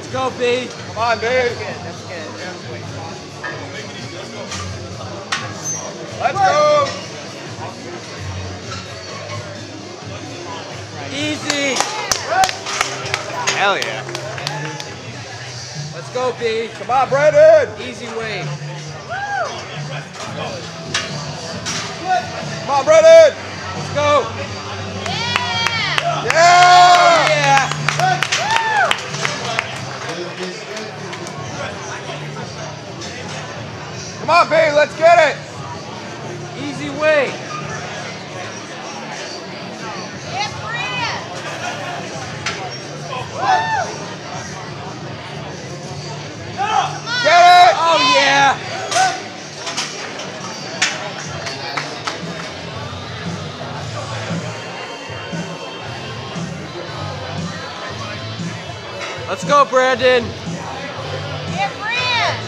Let's go, B. Come on, B. That's good. That's good. Let's go. Easy. Hell yeah. Let's go, B. Come on, Brandon. Easy weight. Come on, Brandon. Let's go. Yeah. Oh, yeah. Come on, B. Let's get it. Easy weight. Get it. Oh, yeah. Let's go, Brandon. Yeah, Brand.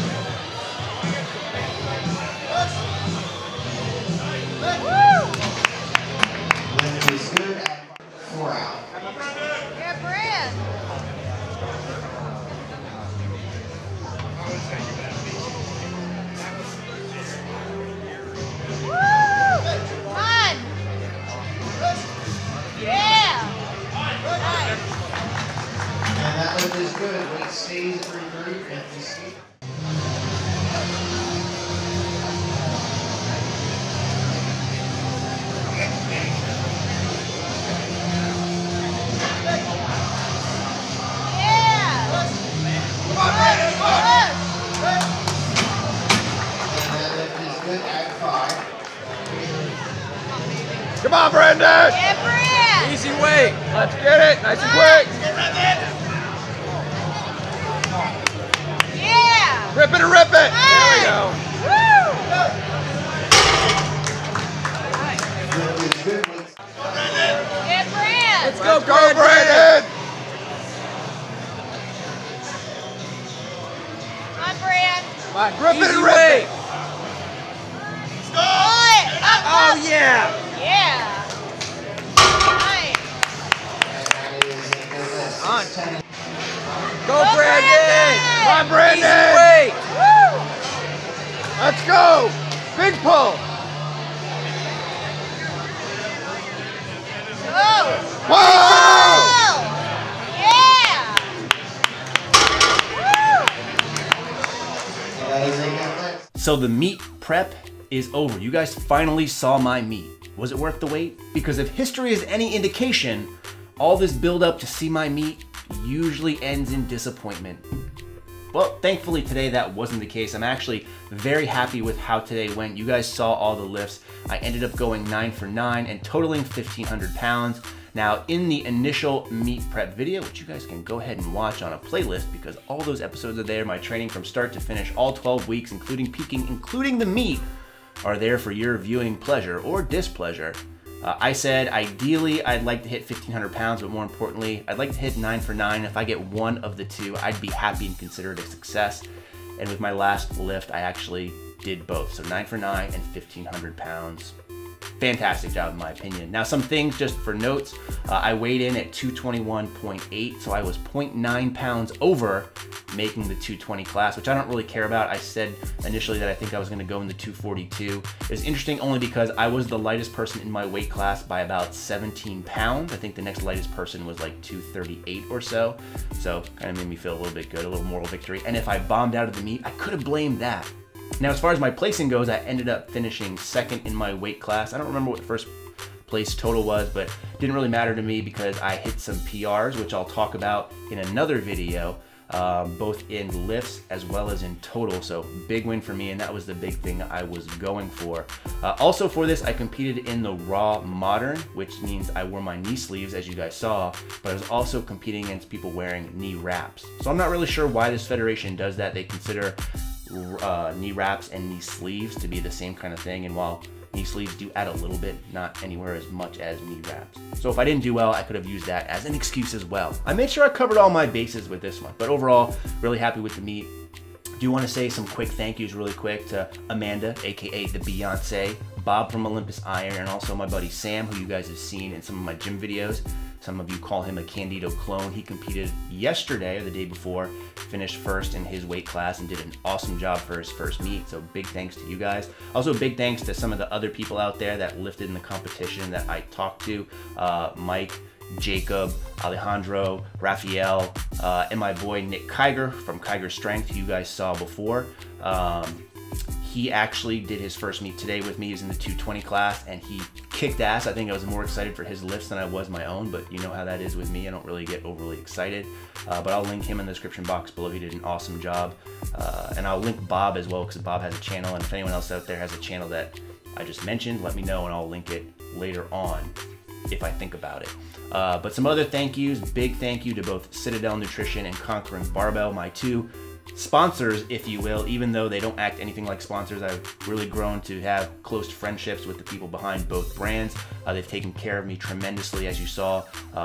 Woo. Lift is good at 4 out. Yeah, Brand. Woo. Come on. Yeah. Nice. And that lift is good. Weight stays at 33 and you see. Come on, Brandon. Yeah, Brand. Easy weight. Let's get it. Nice and quick. Yeah. Rip it and rip it. There we go. Woo. Lift is good. Weight Yeah, Brand. Let's go, Let's go, Brandon. Come on, Brand. Come on, rip it Easy and rip weight. it. Pull it. Up, Oh, up. yeah. Yeah. Nice. and that is a good lift. On. 610. Go, Brandon. Come on, Brandon. Easy weight. Woo. Let's go. Big pull. Go. Whoa. Go. Yeah. Woo. And that is a good lift. So the meet prep is over. You guys finally saw my meet. Was it worth the wait? Because if history is any indication, all this build up to see my meet usually ends in disappointment. Well, thankfully today that wasn't the case. I'm actually very happy with how today went. You guys saw all the lifts. I ended up going 9 for 9 and totaling 1,500 pounds. Now, in the initial meet prep video, which you guys can go ahead and watch on a playlist because all those episodes are there, my training from start to finish, all 12 weeks, including peaking, including the meet, are there for your viewing pleasure or displeasure. I said ideally I'd like to hit 1,500 pounds, but more importantly, I'd like to hit 9 for 9. If I get one of the two, I'd be happy and consider it a success. And with my last lift, I actually did both. So 9 for 9 and 1,500 pounds. Fantastic job in my opinion. Now some things just for notes, I weighed in at 221.8, so I was 0.9 pounds over making the 220 class, which I don't really care about. I said initially that I think I was gonna go in the 242. It was interesting only because I was the lightest person in my weight class by about 17 pounds. I think the next lightest person was like 238 or so. So kind of made me feel a little bit good, a little moral victory. And if I bombed out of the meet, I could have blamed that. Now, as far as my placing goes, I ended up finishing second in my weight class. I don't remember what the first place total was, but it didn't really matter to me because I hit some PRs, which I'll talk about in another video, both in lifts as well as in total. So big win for me, and that was the big thing I was going for. Also for this, I competed in the raw modern, which means I wore my knee sleeves, as you guys saw, but I was also competing against people wearing knee wraps. So I'm not really sure why this federation does that. They consider knee wraps and knee sleeves to be the same kind of thing, and while knee sleeves do add a little bit, not anywhere as much as knee wraps. So if I didn't do well, I could have used that as an excuse as well. I made sure I covered all my bases with this one, but overall, really happy with the meet. Do want to say some quick thank yous really quick to Amanda, aka the Beyonce, Bob from Olympus Iron, and also my buddy Sam, who you guys have seen in some of my gym videos. Some of you call him a Candido clone. He competed yesterday or the day before, finished first in his weight class and did an awesome job for his first meet. So big thanks to you guys. Also big thanks to some of the other people out there that lifted in the competition that I talked to. Mike, Jacob, Alejandro, Rafael, and my boy Nick Kiger from Kiger Strength, who you guys saw before. He actually did his first meet today with me. He was in the 220 class and he kicked ass. I think I was more excited for his lifts than I was my own, but you know how that is with me. I don't really get overly excited, but I'll link him in the description box below. He did an awesome job. And I'll link Bob as well, because Bob has a channel, and if anyone else out there has a channel that I just mentioned, let me know and I'll link it later on if I think about it. But some other thank yous, big thank you to both Citadel Nutrition and Conquering Barbell, my two sponsors, if you will. Even though they don't act anything like sponsors, I've really grown to have close friendships with the people behind both brands. They've taken care of me tremendously, as you saw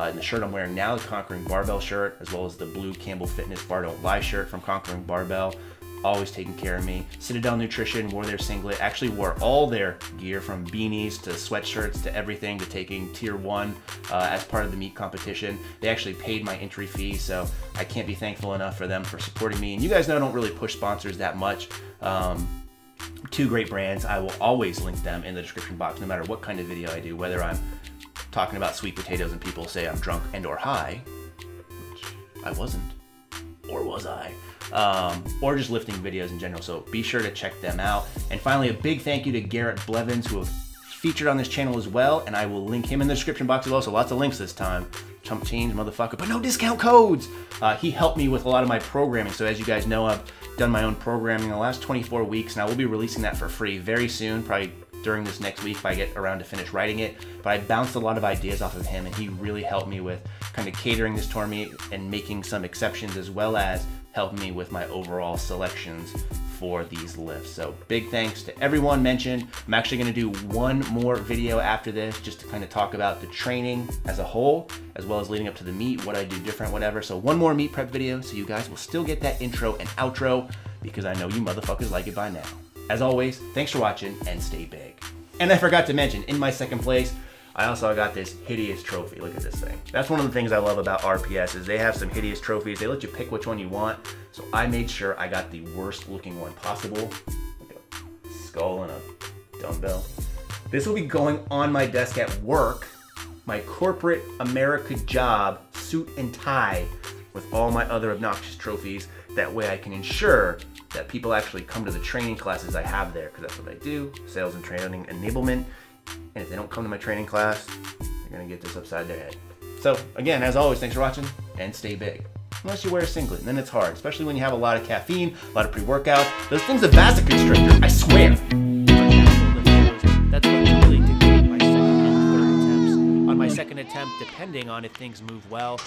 in the shirt I'm wearing now, the Conquering Barbell shirt, as well as the blue Campbell Fitness Bar Don't Lie shirt from Conquering Barbell. Always taking care of me. Citadel Nutrition wore their singlet, actually wore all their gear, from beanies to sweatshirts to everything, to taking tier 1 as part of the meet competition. They actually paid my entry fee, so I can't be thankful enough for them for supporting me. And you guys know I don't really push sponsors that much. Two great brands. I will always link them in the description box, no matter what kind of video I do, whether I'm talking about sweet potatoes and people say I'm drunk and or high, which I wasn't, or was I? Or just lifting videos in general, so be sure to check them out. And finally, a big thank you to Garrett Blevins, who have featured on this channel as well, and I will link him in the description box as well, so lots of links this time. Chump change, motherfucker, but no discount codes! He helped me with a lot of my programming, so as you guys know, I've done my own programming in the last 24 weeks, and I will be releasing that for free very soon, probably during this next week if I get around to finish writing it. But I bounced a lot of ideas off of him, and he really helped me with kind of catering this tournament and making some exceptions, as well as helping me with my overall selections for these lifts. So big thanks to everyone mentioned. I'm actually gonna do one more video after this, just to kind of talk about the training as a whole, as well as leading up to the meet, what I do different, whatever. So one more meet prep video, so you guys will still get that intro and outro, because I know you motherfuckers like it by now. As always, thanks for watching and stay big. And I forgot to mention, in my second place, I also got this hideous trophy. Look at this thing. That's one of the things I love about RPS, is they have some hideous trophies. They let you pick which one you want. So I made sure I got the worst looking one possible. Like a skull and a dumbbell. This will be going on my desk at work, my corporate America job, suit and tie, with all my other obnoxious trophies. That way I can ensure that people actually come to the training classes I have there, because that's what I do, sales and training enablement. And if they don't come to my training class, they're gonna get this upside their head. So again, as always, thanks for watching, and stay big. Unless you wear a singlet, and then it's hard, especially when you have a lot of caffeine, a lot of pre-workouts. Those things are vasoconstrictor, I swear. That's what really dictated my second and third attempts. On my second attempt, depending on if things move well,